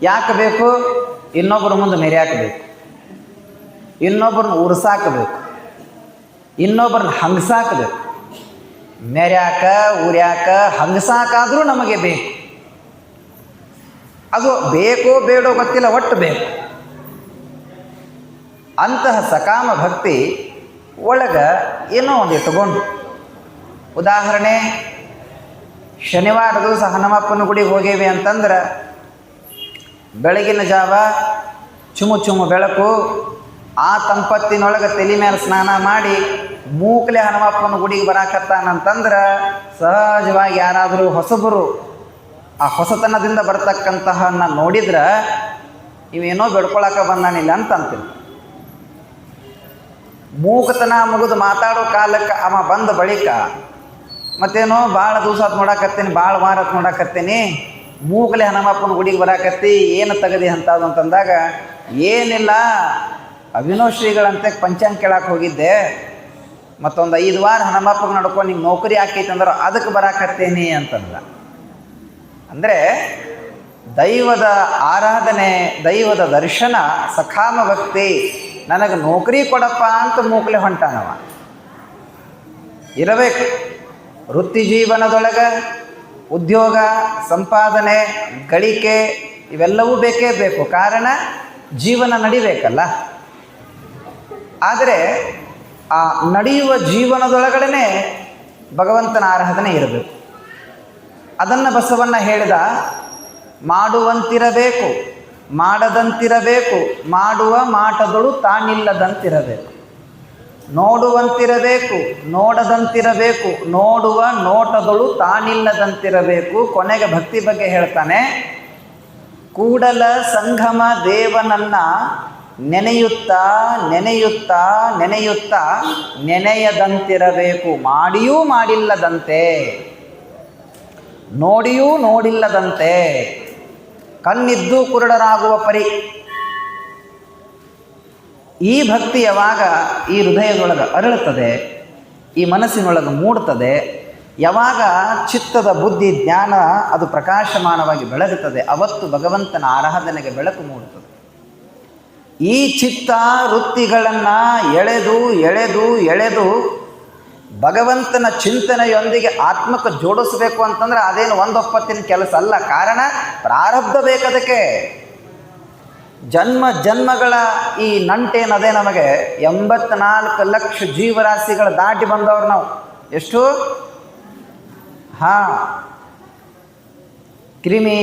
ಯಾಕೆ ಬೇಕು? ಇನ್ನೊಬ್ಬರ ಮುಂದೆ ಮೆರೆಯಾಕಬೇಕು, ಇನ್ನೊಬ್ಬರನ್ನ ಉರ್ಸಾಕಬೇಕು, ಇನ್ನೊಬ್ಬರನ್ನ ಹಂಗಸಾಕಬೇಕು. ಮೆರ್ಯಾಕ ಉರ್ಯಾಕ ಹಂಗಸಾಕಾದರೂ ನಮಗೆ ಬೇಕು. ಅದು ಬೇಕೋ ಬೇಡೋ ಗೊತ್ತಿಲ್ಲ, ಒಟ್ಟು ಬೇಕು. ಅಂತಹ ಸಕಾಮ ಭಕ್ತಿ ಒಳಗೆ ಏನೋ ಒಂದು ಇಟ್ಕೊಂಡು, ಉದಾಹರಣೆ ಶನಿವಾರ ದಿವಸ ಹನುಮಪ್ಪನ ಗುಡಿಗೆ ಹೋಗೇವಿ ಅಂತಂದ್ರೆ ಬೆಳಗಿನ ಜಾವ ಚುಮು ಚುಮು ಬೆಳಕು, ಆ ತಂಪತ್ತಿನೊಳಗೆ ತಲೆ ಮೇಲೆ ಸ್ನಾನ ಮಾಡಿ ಮೂಕಲೆ ಹನುಮಪ್ಪನ ಗುಡಿಗೆ ಬರಾಕತ್ತಾನಂತಂದ್ರೆ ಸಹಜವಾಗಿ ಯಾರಾದರೂ ಹೊಸಬರು ಆ ಹೊಸತನದಿಂದ ಬರ್ತಕ್ಕಂತಹ ನೋಡಿದ್ರೆ ಇವೇನೋ ಬೆಡ್ಕೊಳಕ್ಕೆ ಬಂದಾನಿಲ್ಲ ಅಂತ ಅಂತೀನಿ. ಮೂಕತನ ಮುಗಿದು ಮಾತಾಡೋ ಕಾಲಕ್ಕೆ ಅವ ಬಂದ ಬಳಿಕ ಮತ್ತೇನೋ ಭಾಳ ದಿವಸ ನೋಡಾಕತ್ತೀನಿ, ಭಾಳ ವಾರ ನೋಡಾಕತ್ತೀನಿ, ಮೂಕಲೆ ಹನುಮಪ್ಪನ ಗುಡಿಗೆ ಬರಾಕತ್ತಿ, ಏನು ತೆಗದಿ ಅಂತದು ಅಂತಂದಾಗ, ಏನಿಲ್ಲ ಅಭಿನವ್ ಶ್ರೀಗಳಂತೆ ಪಂಚಾಂಗ ಕೇಳಕ್ಕೆ ಹೋಗಿದ್ದೆ, ಮತ್ತೊಂದು 5 ವಾರ ಹನುಮಪ್ಪಗೆ ನಡ್ಕೊಂಡು ನಿಮ್ಗೆ ನೌಕರಿ ಆಕೈತೆ ಅಂದ್ರೆ ಅದಕ್ಕೆ ಬರಾಕತ್ತೇನಿ ಅಂತಂದ. ಅಂದರೆ ದೈವದ ಆರಾಧನೆ, ದೈವದ ದರ್ಶನ, ಸಕಾಮ ಭಕ್ತಿ, ನನಗೆ ನೌಕರಿ ಕೊಡಪ್ಪ ಅಂತ ಮೂಕಲೆ ಹೊಂಟಾನವ. ಇರಬೇಕು ವೃತ್ತಿ ಜೀವನದೊಳಗೆ ಉದ್ಯೋಗ, ಸಂಪಾದನೆ, ಗಳಿಕೆ ಇವೆಲ್ಲವೂ ಬೇಕೇ ಬೇಕು. ಕಾರಣ ಜೀವನ ನಡಿಬೇಕಲ್ಲ. ಆದರೆ ಆ ನಡೆಯುವ ಜೀವನದೊಳಗಡೆ ಭಗವಂತನ ಆರಾಧನೆ ಇರಬೇಕು. ಅದನ್ನು ಬಸವಣ್ಣ ಹೇಳಿದ, ಮಾಡುವಂತಿರಬೇಕು, ಮಾಡದಂತಿರಬೇಕು, ಮಾಡುವ ಮಾಟದಳು ತಾನಿಲ್ಲದಂತಿರಬೇಕು, ನೋಡುವಂತಿರಬೇಕು, ನೋಡದಂತಿರಬೇಕು, ನೋಡುವ ನೋಟದಳು ತಾನಿಲ್ಲದಂತಿರಬೇಕು. ಕೊನೆಗೆ ಭಕ್ತಿ ಬಗ್ಗೆ ಹೇಳ್ತಾನೆ, ಕೂಡಲ ಸಂಗಮ ದೇವನನ್ನ ನೆನೆಯುತ್ತಾ ನೆನೆಯುತ್ತಾ ನೆನೆಯುತ್ತಾ ನೆನೆಯದಂತಿರಬೇಕು, ಮಾಡಿಯೂ ಮಾಡಿಲ್ಲದಂತೆ, ನೋಡಿಯೂ ನೋಡಿಲ್ಲದಂತೆ, ಕಣ್ಣಿದ್ದು ಕುರುಡರಾಗುವ ಪರಿ. ಈ ಭಕ್ತಿ ಯಾವಾಗ ಈ ಹೃದಯದೊಳಗೆ ಅರಳುತ್ತದೆ, ಈ ಮನಸ್ಸಿನೊಳಗೆ ಮೂಡ್ತದೆ, ಯಾವಾಗ ಚಿತ್ತದ ಬುದ್ಧಿ ಜ್ಞಾನ ಅದು ಪ್ರಕಾಶಮಾನವಾಗಿ ಬೆಳಗುತ್ತದೆ, ಅವತ್ತು ಭಗವಂತನ ಆರಾಧನೆಗೆ ಬೆಳಕು ಮೂಡುತ್ತದೆ. ಈ ಚಿತ್ತ ವೃತ್ತಿಗಳನ್ನು ಎಳೆದು ಎಳೆದು ಎಳೆದು ಭಗವಂತನ ಚಿಂತನೆಯೊಂದಿಗೆ ಆತ್ಮಕ್ಕೆ ಜೋಡಿಸಬೇಕು ಅಂತಂದ್ರೆ ಅದೇನು ಒಂದೊಪ್ಪತ್ತಿನ ಕೆಲಸ ಅಲ್ಲ. ಕಾರಣ ಪ್ರಾರಬ್ಧ ಬೇಕದಕ್ಕೆ. ಜನ್ಮ ಜನ್ಮಗಳ ಈ ನಂಟೇನದೇ ನಮಗೆ 84 ಲಕ್ಷ ಜೀವರಾಶಿಗಳು ದಾಟಿ ಬಂದವರು ನಾವು. ಎಷ್ಟು? ಕ್ರಿಮಿ